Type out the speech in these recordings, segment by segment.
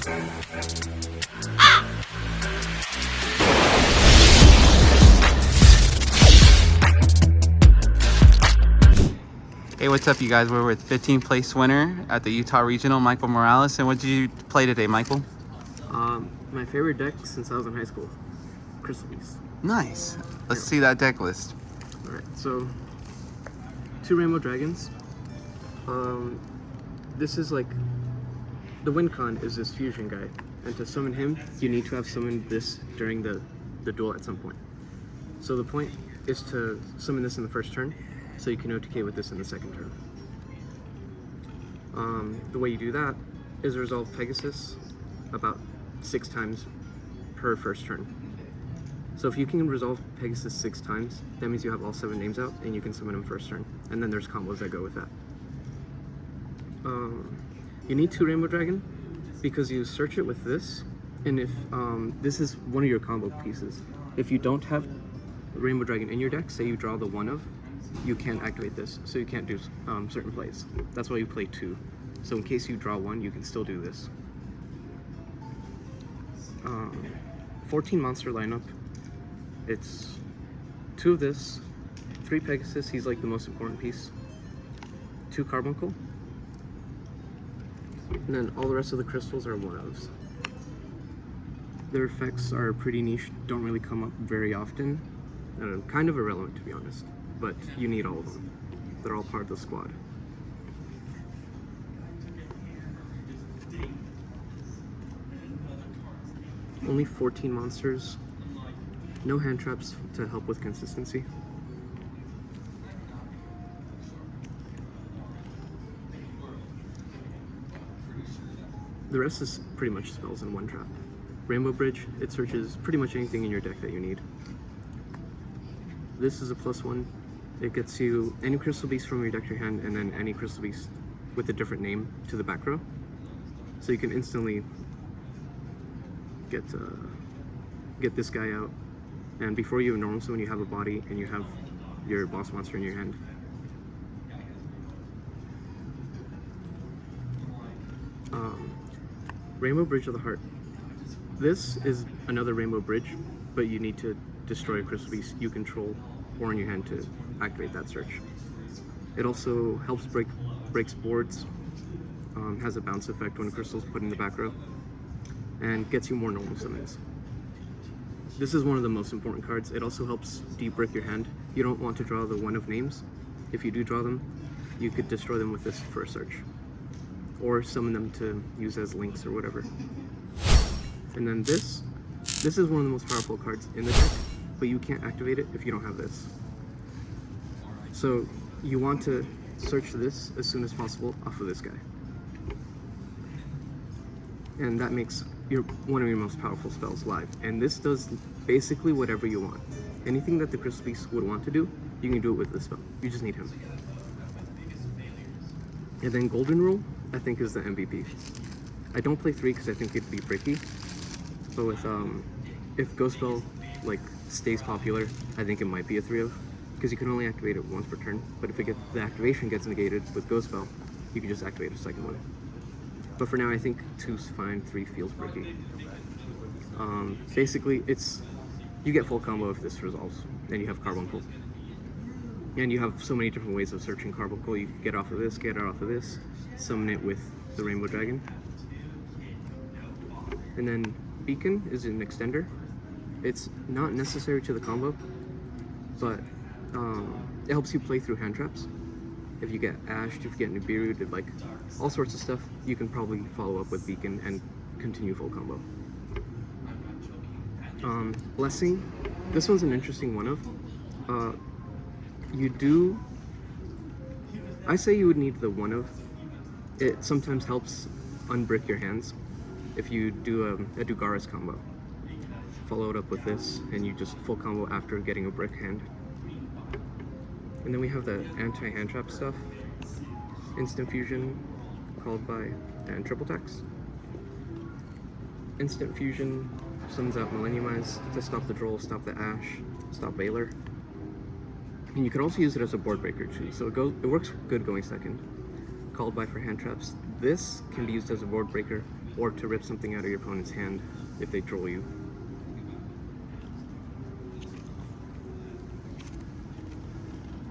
Hey, what's up, you guys? We're with 15th place winner at the Utah Regional, Michael Morales. And what did you play today, Michael? My favorite deck since I was in high school, Crystal Beast. Nice. Let's see that deck list. All right, so 2 Rainbow Dragons. This is like, the win con is this fusion guy, and to summon him, you need to have summoned this during the duel at some point. So the point is to summon this in the first turn, so you can OTK with this in the second turn. The way you do that is resolve Pegasus about 6 times per first turn. So if you can resolve Pegasus 6 times, that means you have all 7 names out and you can summon them first turn. And then there's combos that go with that. You need 2 Rainbow Dragon because you search it with this, and if this is one of your combo pieces. If you don't have Rainbow Dragon in your deck, say you draw the 1 of, you can't activate this, so you can't do certain plays. That's why you play 2. So in case you draw 1, you can still do this. 14 monster lineup. It's 2 of this, 3 Pegasus, he's like the most important piece, 2 Carbuncle, and then all the rest of the crystals are 1-ofs. Their effects are pretty niche, don't really come up very often, kind of irrelevant to be honest, but you need all of them. They're all part of the squad. Only 14 monsters, no hand traps to help with consistency. The rest is pretty much spells and 1 trap. Rainbow Bridge, it searches pretty much anything in your deck that you need. This is a +1. It gets you any Crystal Beast from your deck to your hand, and then any Crystal Beast with a different name to the back row. So you can instantly get this guy out, and before you have normal summon, you have a body and you have your boss monster in your hand. Rainbow Bridge of the Heart. This is another Rainbow Bridge, but you need to destroy a Crystal Beast you control or in your hand to activate that search. It also helps breaks boards, has a bounce effect when crystals put in the back row, and gets you more normal summons. This is one of the most important cards. It also helps debrick your hand. You don't want to draw the 1 of names. If you do draw them, you could destroy them with this for a search, or summon them to use as links or whatever. And then this is one of the most powerful cards in the deck, but you can't activate it if you don't have this. So you want to search this as soon as possible off of this guy. And that makes one of your most powerful spells live. And this does basically whatever you want. Anything that the Crystal Beast would want to do, you can do it with this spell. You just need him. And then Golden Rule, I think, is the MVP. I don't play 3 because I think it'd be bricky. But with if Ghost Spell like stays popular, I think it might be a 3-of, because you can only activate it once per turn. But if the activation gets negated with Ghost Spell, you can just activate a second one. But for now, I think 2's fine, 3 feels bricky. Basically, you get full combo if this resolves, and you have Carbuncle. And you have so many different ways of searching Carbuncle. You can get off of this, get it off of this, summon it with the Rainbow Dragon. And then Beacon is an extender. It's not necessary to the combo, but it helps you play through hand traps. If you get ashed, if you get Nibiru, like all sorts of stuff, you can probably follow up with Beacon and continue full combo. Blessing, this one's an interesting one of. I say you would need the 1-of. It sometimes helps unbrick your hands. If you do a Dugaris combo, follow it up with this, and you just full combo after getting a brick hand. And then we have the anti-hand trap stuff. Instant Fusion, called by, and Triple Tax. Instant Fusion sends out Millenniumize to stop the Droll, stop the Ash, stop Veiler. And you can also use it as a board breaker too, so it works good going second. Called by for hand traps. This can be used as a board breaker or to rip something out of your opponent's hand if they troll you.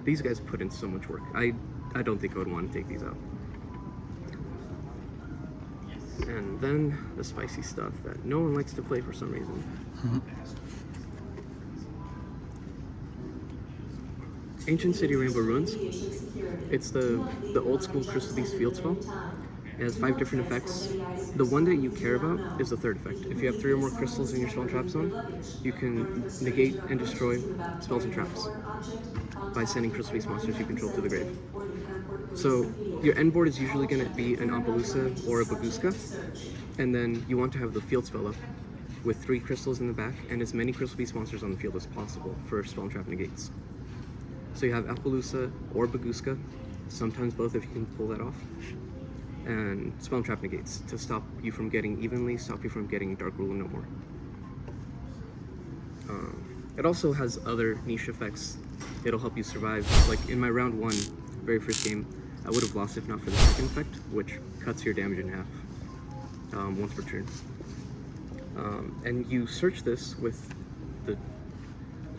These guys put in so much work. I don't think I would want to take these out. And then the spicy stuff that no one likes to play for some reason. Ancient City Rainbow Ruins. It's the old school Crystal Beast field spell. It has 5 different effects. The one that you care about is the third effect. If you have 3 or more crystals in your spell and trap zone, you can negate and destroy spells and traps by sending Crystal Beast monsters you control to the grave. So your end board is usually going to be an Appaloosa or a Baguska, and then you want to have the field spell up with 3 crystals in the back and as many Crystal Beast monsters on the field as possible for spell and trap negates. So you have Appaloosa or Baguska, sometimes both if you can pull that off, and spell and trap negates to stop you from getting evenly, stop you from getting Dark Rule no more. It also has other niche effects. It'll help you survive. Like in my round 1, very first game, I would have lost if not for the second effect, which cuts your damage in half once per turn. And you search this with the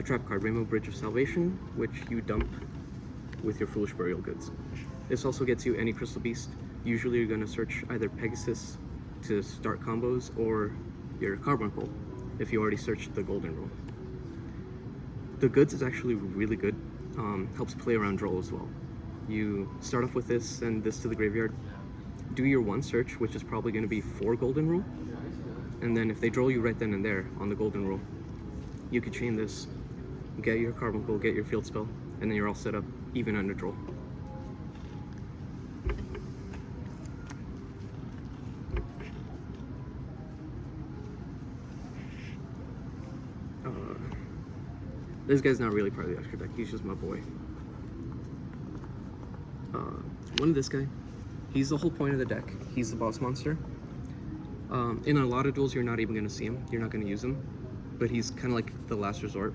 trap card, Rainbow Bridge of Salvation, which you dump with your Foolish Burial Goods. This also gets you any Crystal Beast. Usually you're going to search either Pegasus to start combos or your Carbuncle if you already searched the Golden Rule. The goods is actually really good. Helps play around Droll as well. You start off with this and this to the graveyard. Do your 1 search, which is probably going to be 4 Golden Rule. And then if they Droll you right then and there on the Golden Rule, you could chain this, get your Carbuncle, get your field spell, and then you're all set up even under Droll. This guy's not really part of the extra deck, he's just my boy. One of this guy, he's the whole point of the deck. He's the boss monster. In a lot of duels, you're not even going to see him. You're not going to use him. But he's kind of like the last resort.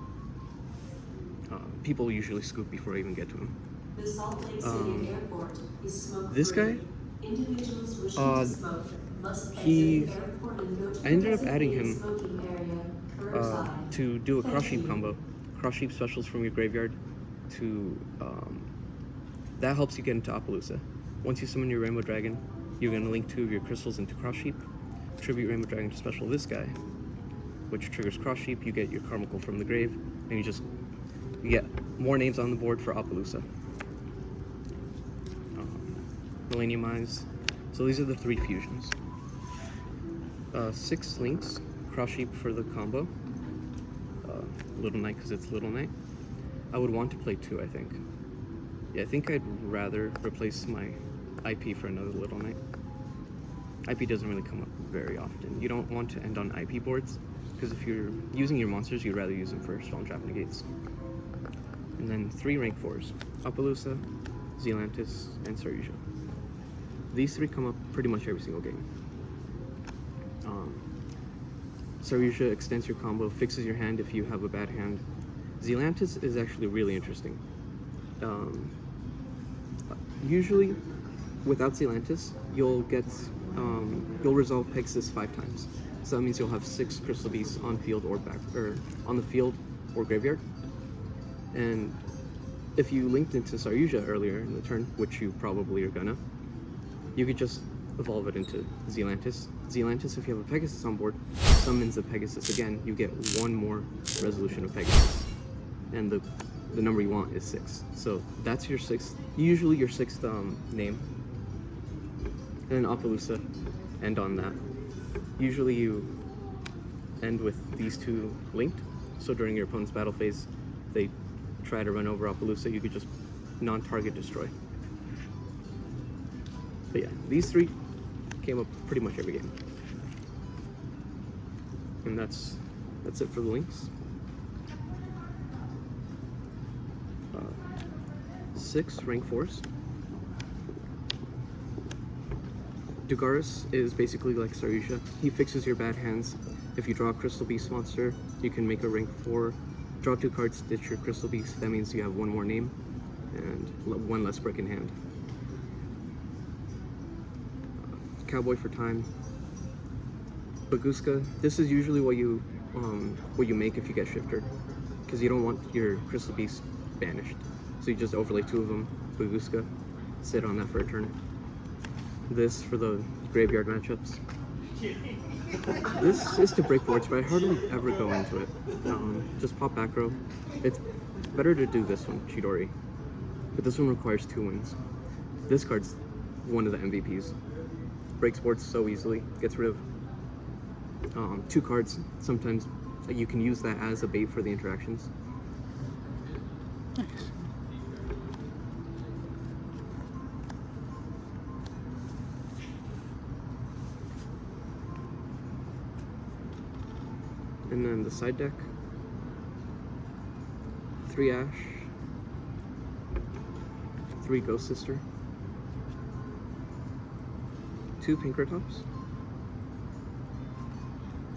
People usually scoop before I even get to him. This guy, I ended up adding him to do a Cross Sheep combo. Cross Sheep specials from your graveyard to that helps you get into Appaloosa. Once you summon your Rainbow Dragon, you're going to link 2 of your crystals into Cross Sheep, tribute Rainbow Dragon to special this guy, which triggers Cross Sheep. You get your Carbuncle from the grave, and you get more names on the board for Appaloosa. Millennium Eyes. So these are the 3 fusions. 6 links, Cross Sheep for the combo. Little Knight because it's Little Knight. I would want to play 2, I think. Yeah, I think I'd rather replace my IP for another Little Knight. IP doesn't really come up very often. You don't want to end on IP boards, because if you're using your monsters, you'd rather use them for spell and trap negates. And then 3 rank 4s, Appaloosa, Zealantis, and Saryuja. These 3 come up pretty much every single game. Saryuja extends your combo, fixes your hand if you have a bad hand. Zealantis is actually really interesting. Usually, without Zealantis, you'll resolve Pegasus 5 times. So that means you'll have 6 Crystal Beasts on field or on the field or graveyard. And if you linked into Saryuja earlier in the turn, which you probably are gonna, you could just evolve it into Zealantis. Zealantis, if you have a Pegasus on board, summons the Pegasus again. You get 1 more resolution of Pegasus, and the number you want is 6. So that's your 6th, usually your 6th name. And then Appaloosa, end on that. Usually you end with these 2 linked. So during your opponent's battle phase, they try to run over Appaloosa, you could just non-target destroy. But yeah, these 3 came up pretty much every game. And that's it for the links. 6 rank 4s. Dugaris is basically like Saryuja. He fixes your bad hands. If you draw a Crystal Beast monster, you can make a rank 4. Draw 2 cards, ditch your Crystal Beast. That means you have 1 more name and 1 less brick in hand. Cowboy for time. Baguska. This is usually what you make if you get shifted, because you don't want your Crystal Beast banished. So you just overlay 2 of them. Baguska, sit on that for a turn. This for the graveyard matchups. This is to break boards, but I hardly ever go into it. Just pop back row. It's better to do this one, Chidori. But this one requires 2 wins. This card's one of the MVPs. Breaks boards so easily. Gets rid of 2 cards. Sometimes you can use that as a bait for the interactions. Nice. And then the side deck, 3 Ash, 3 Ghost Sister, 2 Pinkertops,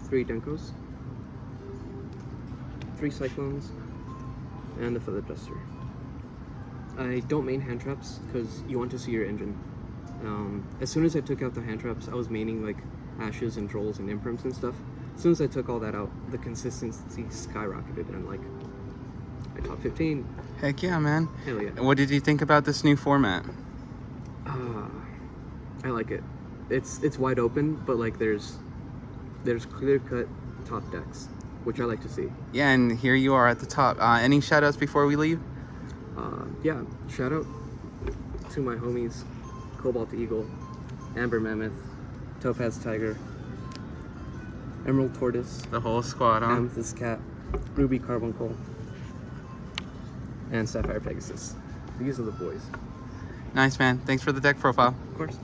3 Denkos, 3 Cyclones, and a Feather Duster. I don't main hand traps because you want to see your engine. As soon as I took out the hand traps, I was maining like Ashes and Trolls and Imprims and stuff. As soon as I took all that out, the consistency skyrocketed, and like I top 15. Heck yeah, man. Hell yeah. What did you think about this new format? I like it. It's wide open, but like there's clear cut top decks, which I like to see. Yeah, and here you are at the top. Any shout outs before we leave? Yeah, shout out to my homies, Cobalt Eagle, Amber Mammoth, Topaz Tiger, Emerald Tortoise, The whole squad, huh? Amethyst Cat, Ruby Carbuncle, and Sapphire Pegasus. These are the boys. Nice, man. Thanks for the deck profile. Of course.